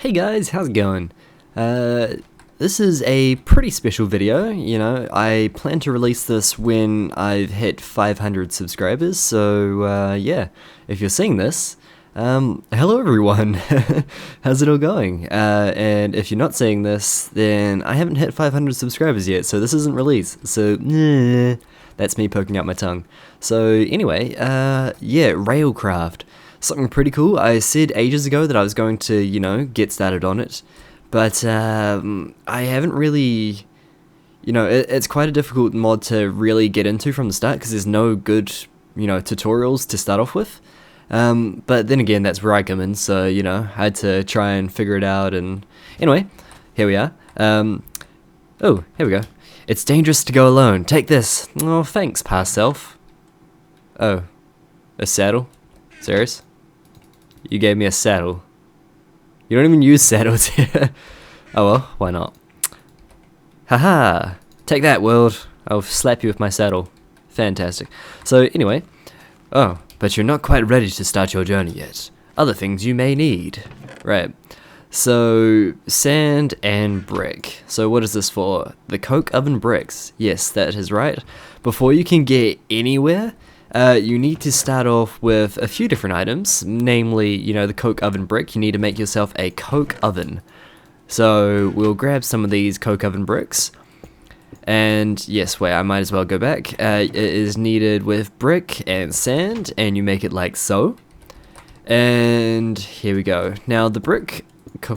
Hey guys, how's it going? This is a pretty special video, I plan to release this when I've hit 500 subscribers, so yeah, if you're seeing this, hello everyone, how's it all going? And if you're not seeing this, then I haven't hit 500 subscribers yet, so this isn't released, so that's me poking out my tongue. So anyway, yeah, Railcraft. Something pretty cool. I said ages ago that I was going to, get started on it, but I haven't really, it's quite a difficult mod to really get into from the start because there's no good, tutorials to start off with. But then again, that's where I come in, so, I had to try and figure it out, and anyway, here we are. Oh, here we go. It's dangerous to go alone. Take this. Oh, thanks, past self. Oh, a saddle? Serious? You gave me a saddle. You don't even use saddles here. Oh well, why not? Haha! Take that, world. I'll slap you with my saddle. Fantastic. So anyway, oh, but you're not quite ready to start your journey yet. Other things you may need. Right. So, sand and brick. So what is this for? The coke oven bricks. Yes, that is right. Before you can get anywhere, you need to start off with a few different items, namely, the coke oven brick. You need to make yourself a coke oven. So we'll grab some of these coke oven bricks. And yes, wait, I might as well go back. It is needed with brick and sand, and you make it like so. And here we go. Now the brick,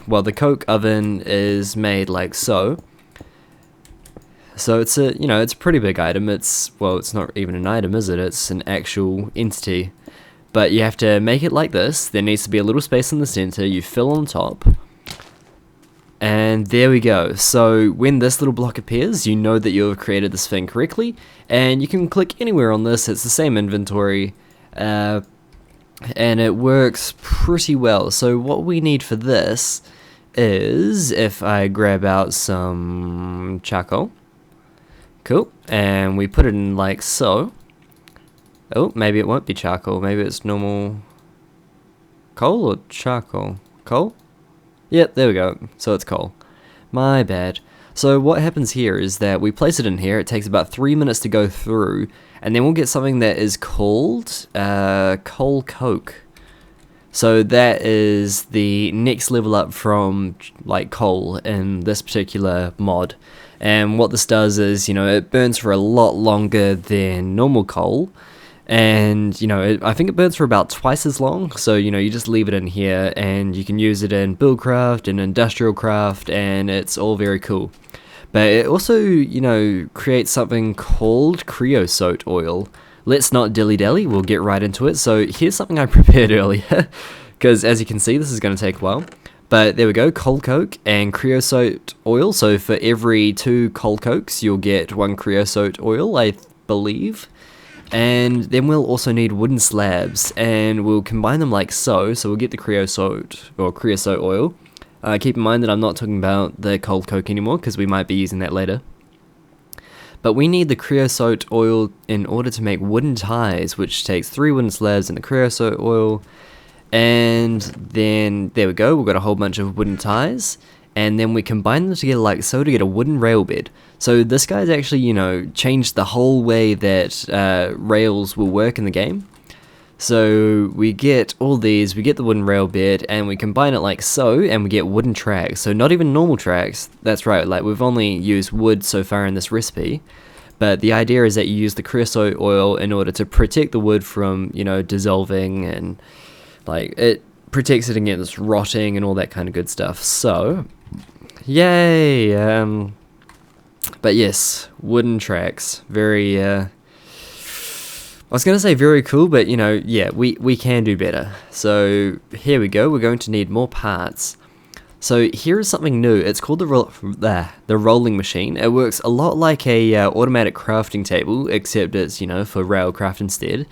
well, the coke oven is made like so. So it's a, it's a pretty big item. It's not even an item, is it? It's an actual entity. But you have to make it like this. There needs to be a little space in the center. You fill on top. And there we go. So when this little block appears, you know that you have created this thing correctly. And you can click anywhere on this. It's the same inventory. And it works pretty well. So what we need for this is, if I grab out some charcoal. Cool, and we put it in like so. Oh, maybe it won't be charcoal, maybe it's normal coal or charcoal? Coal? Yep, there we go, so it's coal. My bad. So what happens here is that we place it in here, it takes about 3 minutes to go through, and then we'll get something that is called coal coke. So that is the next level up from like coal in this particular mod. And what this does is, it burns for a lot longer than normal coal. And, I think it burns for about twice as long. So, you just leave it in here and you can use it in buildcraft and industrial craft, and it's all very cool. But it also, creates something called Creosote Oil. Let's not dilly-dally, we'll get right into it. So here's something I prepared earlier, because as you can see, this is going to take a while. But there we go, coal coke and creosote oil. So for every 2 coal cokes, you'll get 1 creosote oil, I believe. And then we'll also need wooden slabs, and we'll combine them like so. So we'll get the creosote oil. Keep in mind that I'm not talking about the coal coke anymore, because we might be using that later. But we need the creosote oil in order to make wooden ties, which takes 3 wooden slabs and the creosote oil. And then, there we go, we've got a whole bunch of wooden ties, and then we combine them together like so to get a wooden rail bed. So this guy's actually, changed the whole way that rails will work in the game. So we get all these, we get the wooden rail bed, and we combine it like so, and we get wooden tracks. So not even normal tracks, that's right, like we've only used wood so far in this recipe. But the idea is that you use the creosote oil in order to protect the wood from, dissolving, and like, it protects it against rotting and all that kind of good stuff. So, yay! But yes, wooden tracks. Very, I was going to say very cool, but, yeah, we can do better. So, here we go. We're going to need more parts. So, here is something new. It's called the rolling machine. It works a lot like a automatic crafting table, except it's, for Railcraft instead.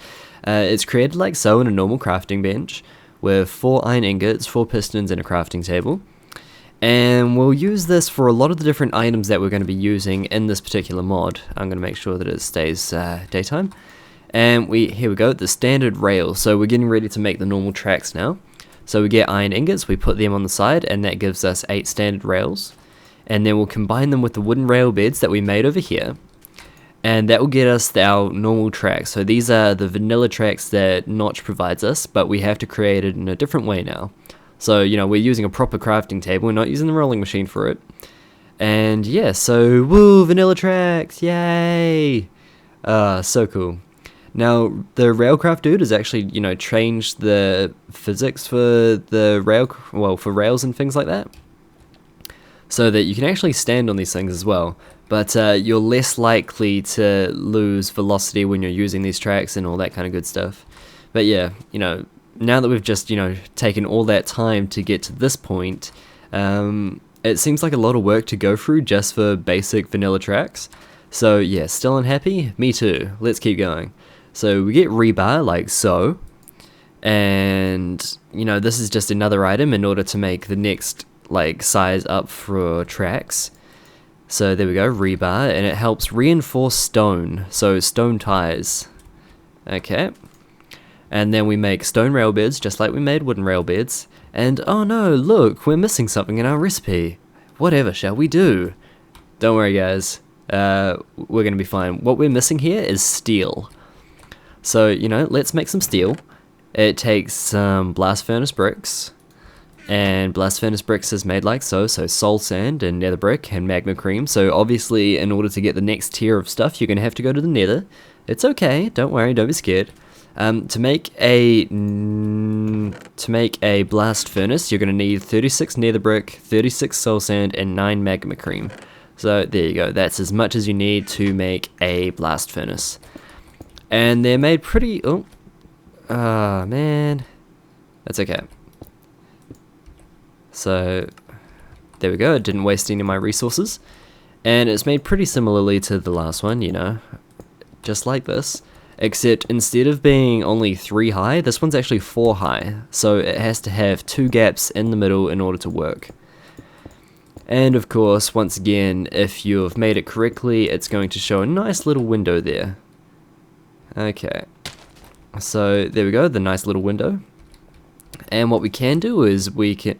It's created like so in a normal crafting bench with 4 iron ingots, 4 pistons, and a crafting table. And we'll use this for a lot of the different items that we're going to be using in this particular mod. I'm going to make sure that it stays daytime. And here we go, the standard rail. So we're getting ready to make the normal tracks now. So we get iron ingots, we put them on the side, and that gives us 8 standard rails. And then we'll combine them with the wooden rail beds that we made over here. And that will get us our normal tracks. So these are the vanilla tracks that Notch provides us, but we have to create it in a different way now. So, you know, we're using a proper crafting table, we're not using the rolling machine for it. And yeah, so, woo, vanilla tracks, yay! So cool. Now, the Railcraft dude has actually, you know, changed the physics for the for rails and things like that, so that you can actually stand on these things as well. But you're less likely to lose velocity when you're using these tracks and all that kind of good stuff. But yeah, you know, now that we've just, you know, taken all that time to get to this point, it seems like a lot of work to go through just for basic vanilla tracks. So yeah, still unhappy? Me too. Let's keep going. So we get rebar like so, and you know, this is just another item in order to make the next like size up for tracks. So there we go, rebar, and it helps reinforce stone, so stone ties. Okay. And then we make stone rail beds, just like we made wooden rail beds. And oh no, look, we're missing something in our recipe. Whatever shall we do? Don't worry guys, we're gonna be fine. What we're missing here is steel. So, you know, let's make some steel. It takes some blast furnace bricks. And blast furnace bricks is made like so, so soul sand and nether brick and magma cream. So obviously, in order to get the next tier of stuff, you're going to have to go to the nether. It's okay, don't worry, don't be scared. To make a blast furnace, you're going to need 36 nether brick, 36 soul sand, and 9 magma cream. So there you go, that's as much as you need to make a blast furnace. And they're made pretty... oh, man. That's okay. So, there we go, it didn't waste any of my resources. And it's made pretty similarly to the last one, you know, just like this. Except instead of being only 3 high, this one's actually 4 high. So it has to have 2 gaps in the middle in order to work. And of course, once again, if you've made it correctly, it's going to show a nice little window there. Okay, so there we go, the nice little window. And what we can do is we can,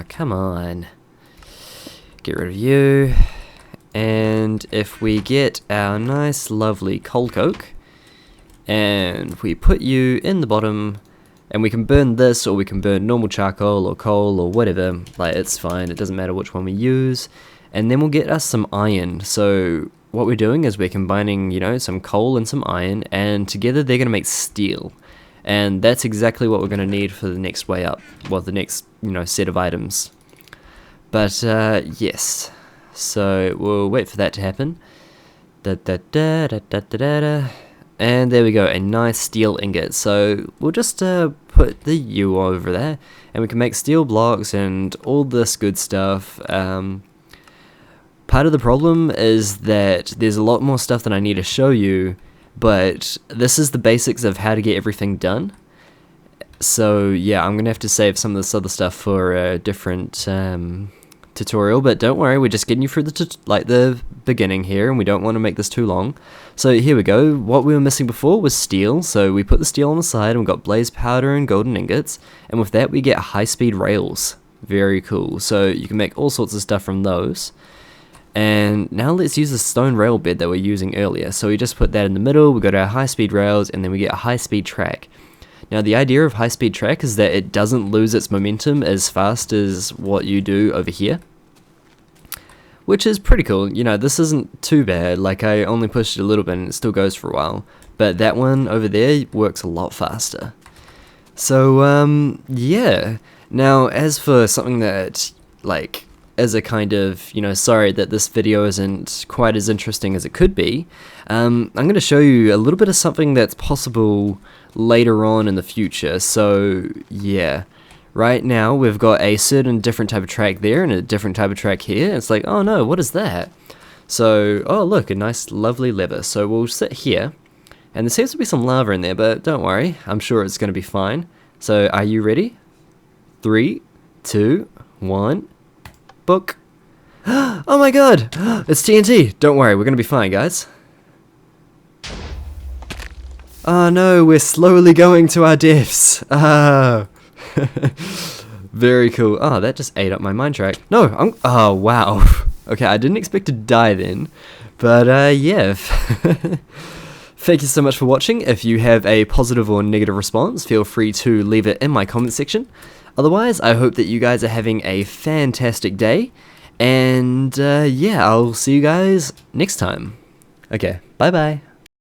come on, get rid of you, and if we get our nice lovely coal coke, and we put you in the bottom, and we can burn this, or we can burn normal charcoal, or coal, or whatever, like it's fine, it doesn't matter which one we use, and then we'll get us some iron. So what we're doing is we're combining, you know, some coal and some iron, and together they're going to make steel. And that's exactly what we're going to need for the next way up, well, the next, you know, set of items. But, yes. So, we'll wait for that to happen. And there we go, a nice steel ingot. So, we'll just put the U over there, and we can make steel blocks and all this good stuff. Part of the problem is that there's a lot more stuff that I need to show you, but this is the basics of how to get everything done. So yeah, I'm gonna have to save some of this other stuff for a different tutorial, but don't worry, we're just getting you through the beginning here, and we don't want to make this too long. So here we go, what we were missing before was steel, so we put the steel on the side, and we got blaze powder and golden ingots, and with that we get high-speed rails. Very cool, so you can make all sorts of stuff from those. And now let's use the stone rail bed that we were using earlier. So we just put that in the middle, we got our high-speed rails, and then we get a high-speed track. Now the idea of high-speed track is that it doesn't lose its momentum as fast as what you do over here, which is pretty cool. You know, this isn't too bad, like I only pushed it a little bit and it still goes for a while, but that one over there works a lot faster. So yeah, now as for something that, like, as a kind of, you know, sorry that this video isn't quite as interesting as it could be, I'm going to show you a little bit of something that's possible later on in the future. So yeah, right now we've got a certain different type of track there and a different type of track here. It's like, oh no, what is that? So, oh look, a nice lovely lever. So we'll sit here, and there seems to be some lava in there, but don't worry, I'm sure it's going to be fine. So are you ready? 3, 2, 1... book. Oh my god, it's TNT. Don't worry, we're gonna be fine, guys. Oh no, we're slowly going to our deaths. Very cool. Oh, that just ate up my mind track. No, oh, wow. Okay, I didn't expect to die then. But, yeah. Thank you so much for watching. If you have a positive or negative response, feel free to leave it in my comment section. Otherwise, I hope that you guys are having a fantastic day. And, yeah, I'll see you guys next time. Okay, bye-bye.